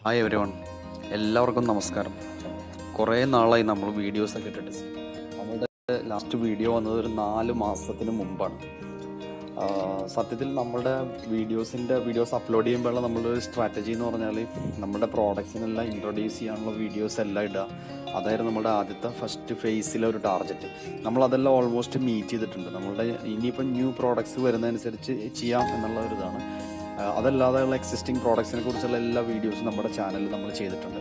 Hi everyone, എല്ലാവർക്കും നമസ്കാരം. കുറേ നാളായി നമ്മൾ വീഡിയോസൊക്കെ ഇട്ടിട്ട്. നമ്മുടെ ലാസ്റ്റ് വീഡിയോ വന്നത് ഒരു 4 മാസത്തിന് മുമ്പാണ്. സത്യത്തിൽ നമ്മുടെ വീഡിയോസ് അപ്ലോഡ് ചെയ്യുമ്പോഴുള്ള നമ്മളൊരു സ്ട്രാറ്റജി എന്ന് പറഞ്ഞാൽ നമ്മുടെ പ്രോഡക്ട്സിനെല്ലാം ഇൻട്രൊഡ്യൂസ് ചെയ്യാനുള്ള വീഡിയോസ് എല്ലാം ഇടുക. അതായിരുന്നു നമ്മുടെ ആദ്യത്തെ ഫസ്റ്റ് ഫേസിലെ ഒരു ടാർഗറ്റ്. നമ്മളതെല്ലാം ഓൾമോസ്റ്റ് മീറ്റ് ചെയ്തിട്ടുണ്ട്. നമ്മളുടെ ഇനിയിപ്പം ന്യൂ പ്രോഡക്ട്സ് വരുന്നതനുസരിച്ച് ചെയ്യാം എന്നുള്ള ഒരു ഇതാണ്. അതല്ലാതെയുള്ള എക്സിസ്റ്റിംഗ് പ്രോഡക്ട്സിനെ കുറിച്ചുള്ള എല്ലാ വീഡിയോസും നമ്മുടെ ചാനലിൽ നമ്മൾ ചെയ്തിട്ടുണ്ട്.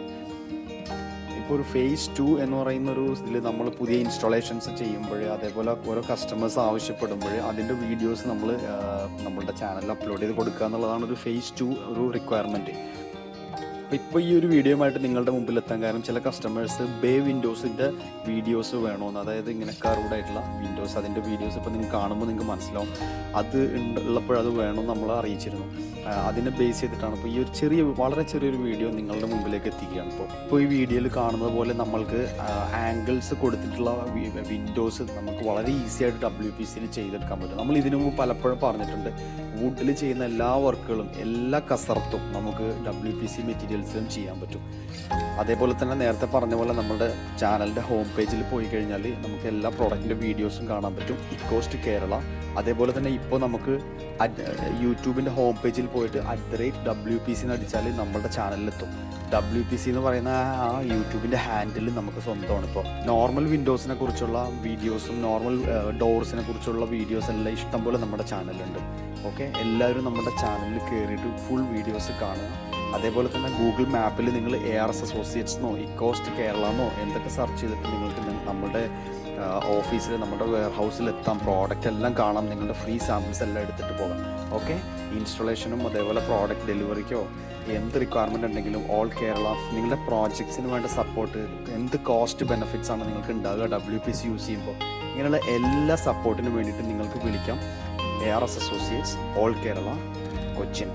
ഇപ്പോൾ ഒരു ഫേസ് 2 എന്ന് പറയുന്ന ഒരു ഇതിൽ നമ്മൾ പുതിയ ഇൻസ്റ്റാളേഷൻസ് ചെയ്യുമ്പോൾ, അതേപോലെ ഓരോ കസ്റ്റമേഴ്സ് ആവശ്യപ്പെടുമ്പോൾ അതിൻ്റെ വീഡിയോസ് നമ്മൾ നമ്മളുടെ ചാനലിൽ അപ്ലോഡ് ചെയ്ത് കൊടുക്കുക എന്നുള്ളതാണ് ഒരു ഫേസ് 2 ഒരു റിക്വയർമെൻറ്റ്. ഇപ്പോൾ ഈ ഒരു വീഡിയോയുമായിട്ട് നിങ്ങളുടെ മുമ്പിൽ എത്താൻ കാരണം ചില കസ്റ്റമേഴ്സ് ബേ വിൻഡോസിൻ്റെ വീഡിയോസ് വേണമെന്ന്, അതായത് ഇങ്ങനെ കർവ്ഡ് ആയിട്ടുള്ള വിൻഡോസ്, അതിൻ്റെ വീഡിയോസ് ഇപ്പോൾ നിങ്ങൾ കാണുമ്പോൾ നിങ്ങൾക്ക് മനസ്സിലാവും. അത് ഉള്ളപ്പോഴത് വേണമെന്ന് നമ്മൾ അറിയിച്ചിരുന്നു. അതിനെ ബേസ് ചെയ്തിട്ടാണ് ഇപ്പോൾ ഈ ഒരു വളരെ ചെറിയൊരു വീഡിയോ നിങ്ങളുടെ മുമ്പിലേക്ക് എത്തിക്കുകയാണ്. ഇപ്പോൾ ഈ വീഡിയോയിൽ കാണുന്നത് പോലെ നമ്മൾക്ക് ആംഗിൾസ് കൊടുത്തിട്ടുള്ള വിൻഡോസ് നമുക്ക് വളരെ ഈസി ആയിട്ട് WPCയിൽ ചെയ്തെടുക്കാൻ പറ്റും. നമ്മൾ ഇതിനു മുമ്പ് പലപ്പോഴും പറഞ്ഞിട്ടുണ്ട്, വുഡിൽ ചെയ്യുന്ന എല്ലാ വർക്കുകളും, എല്ലാ കസർത്തും നമുക്ക് WPC മെറ്റീരിയൽസിലും ചെയ്യാൻ പറ്റും. അതേപോലെ തന്നെ നേരത്തെ പറഞ്ഞ പോലെ നമ്മുടെ ചാനലിൻ്റെ ഹോം പേജിൽ പോയി കഴിഞ്ഞാൽ നമുക്ക് എല്ലാ പ്രോഡക്റ്റിൻ്റെ വീഡിയോസും കാണാൻ പറ്റും. ഇക്കോസ്റ്റ് കേരള. അതേപോലെ തന്നെ ഇപ്പോൾ നമുക്ക് യൂട്യൂബിൻ്റെ ഹോം പേജിൽ പോയിട്ട് @WPC എന്ന് അടിച്ചാൽ നമ്മുടെ ചാനലിലെത്തും. WPC എന്ന് പറയുന്ന ആ യൂട്യൂബിൻ്റെ ഹാൻഡിൽ നമുക്ക് സ്വന്തമാണ്. ഇപ്പോൾ നോർമൽ വിൻഡോസിനെ കുറിച്ചുള്ള വീഡിയോസും നോർമൽ ഡോർസിനെ കുറിച്ചുള്ള വീഡിയോസ് എല്ലാം ഇഷ്ടംപോലെ നമ്മുടെ ചാനലുണ്ട്. ഓക്കെ, എല്ലാവരും നമ്മുടെ ചാനലിൽ കയറിയിട്ട് ഫുൾ വീഡിയോസ് കാണുക. അതേപോലെ തന്നെ ഗൂഗിൾ മാപ്പിൽ നിങ്ങൾ ARS Associates എന്നോ ഇക്കോസ്റ്റ് കേരള എന്നോ എന്തൊക്കെ സെർച്ച് ചെയ്തിട്ട് നിങ്ങൾക്ക് നമ്മുടെ ഓഫീസിൽ, നമ്മുടെ വെയർ ഹൗസിൽ എത്താം. പ്രോഡക്റ്റ് എല്ലാം കാണാം. നിങ്ങളുടെ ഫ്രീ സാമ്പിൾസ് എല്ലാം എടുത്തിട്ട് പോകാം. ഓക്കെ, ഇൻസ്റ്റലേഷനും അതേപോലെ പ്രോഡക്റ്റ് ഡെലിവറിക്കോ എന്ത് റിക്വയർമെൻറ്റ് ഉണ്ടെങ്കിലും ഓൾ കേരള നിങ്ങളുടെ പ്രോജക്ട്സിന് വേണ്ട സപ്പോർട്ട്, എന്ത് കോസ്റ്റ് ബെനിഫിറ്റ്സ് ആണ് നിങ്ങൾക്ക് ഉണ്ടാകുക WPC യൂസ് ചെയ്യുമ്പോൾ, ഇങ്ങനെയുള്ള എല്ലാ സപ്പോർട്ടിനും വേണ്ടിയിട്ട് നിങ്ങൾക്ക് വിളിക്കാം ARS Associates, all Kerala, Cochin.